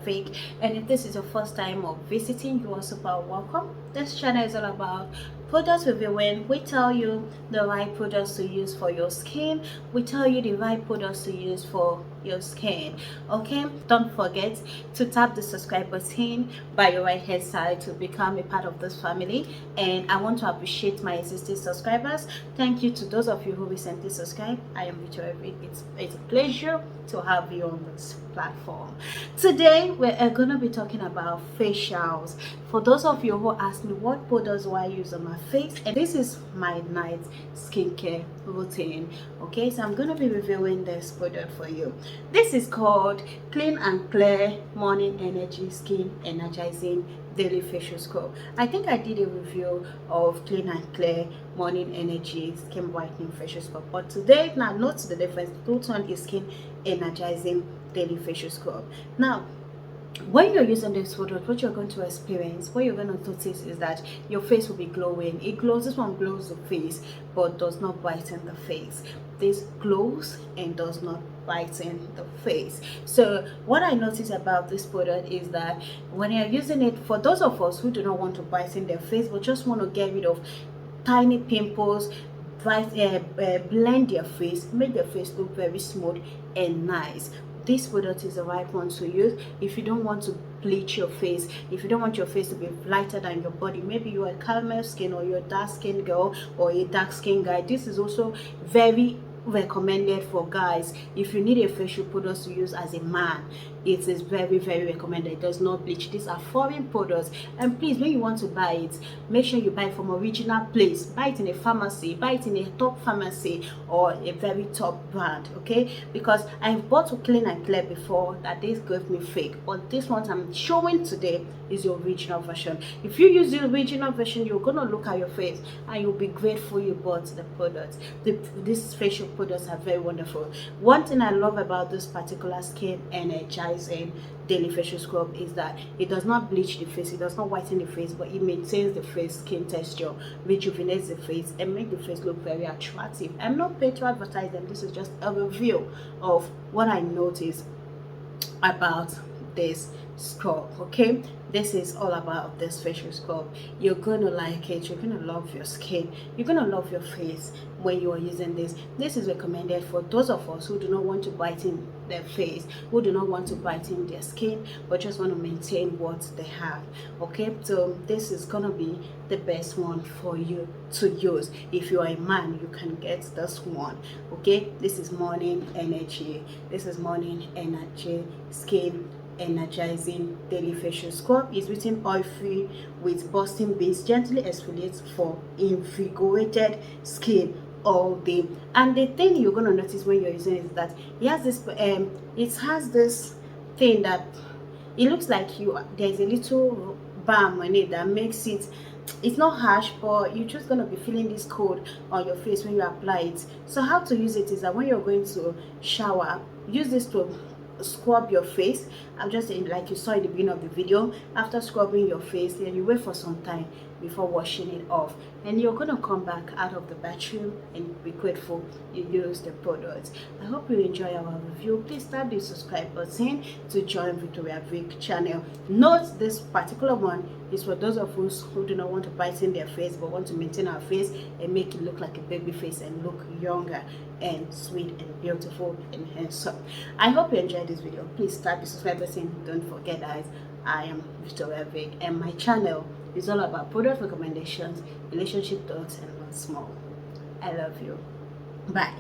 Vic, and if this is your first time of visiting, you are super welcome. This channel is all about product reviewing. We tell you the right products to use for your skin. We tell you the right products to use for your skin. Okay, don't forget to tap the subscribe button by your right hand side to become a part of this family. And I want to appreciate my existing subscribers. Thank you to those of you who recently subscribed. I am Victoria. It's a pleasure to have you on this platform. Today we're gonna be talking about facials. For those of you who ask me what products do I use on my face, and this is my night skincare routine. Okay, so I'm gonna be reviewing this product for you. This is called Clean and Clear Morning Energy Skin Energizing Daily Facial Scrub. I think I did a review of Clean and Clear Morning Energy Skin Whitening Facial Scrub, but today, now note the difference. Both one is Skin Energizing Daily Facial Scrub. Now, when you're using this product, what you're going to experience, what you're going to notice is that your face will be glowing. It glows. This one glows the face but does not brighten the face. This glows and does not brighten the face. So what I notice about this product is that when you're using it, for those of us who do not want to brighten their face but just want to get rid of tiny pimples, blend their face, make their face look very smooth and nice, this product is the right one to use. If you don't want to bleach your face, if you don't want your face to be lighter than your body, maybe you're a caramel skin or you're a dark skin girl or a dark skin guy, this is also very recommended for guys. If you need a facial product to use as a man, it is very recommended. It does not bleach. These are foreign products, and please, when you want to buy it, make sure you buy it from original place. Buy it in a pharmacy, buy it in a top pharmacy or a very top brand. Okay, because I've bought a Clean and Clear before that they gave me fake, but this one I'm showing today is the original version. If you use the original version, you're gonna look at your face and you'll be grateful you bought the product. These facial products are very wonderful. One thing I love about this particular Skin Energizing Daily Facial Scrub is that it does not bleach the face, it does not whiten the face, but it maintains the face skin texture, rejuvenates the face, and make the face look very attractive. I'm not paid to advertise them. This is just a review of what I noticed about this scrub. Okay, this is all about this facial scrub. You're gonna like it, you're gonna love your skin, you're gonna love your face when you are using this. This is recommended for those of us who do not want to brighten their face, who do not want to brighten their skin but just want to maintain what they have. Okay, so this is gonna be the best one for you to use. If you are a man, you can get this one. Okay, this is Morning Energy. This is Morning Energy Skin Energizing Daily Facial Scrub. Is written oil free with busting base, gently exfoliates for invigorated skin all day. And the thing you're going to notice when you're using it is that it has this thing that it looks like there's a little balm on it that makes it, it's not harsh, but you're just going to be feeling this cold on your face when you apply it. So how to use it is that when you're going to shower, use this to scrub your face. I'm just saying, like you saw in the beginning of the video, after scrubbing your face, then you wait for some time before washing it off, and you're gonna come back out of the bathroom and be grateful you used the product. I hope you enjoy our review. Please tap the subscribe button to join Victoria Vic channel. Note this particular one is for those of us who do not want to brighten their face but want to maintain our face and make it look like a baby face and look younger and sweet and beautiful and handsome. I hope you enjoyed this video. Please tap the subscribe button. Don't forget, guys, I am Victoria Vic, and my channel is all about product recommendations, relationship thoughts, and lots more. I love you. Bye.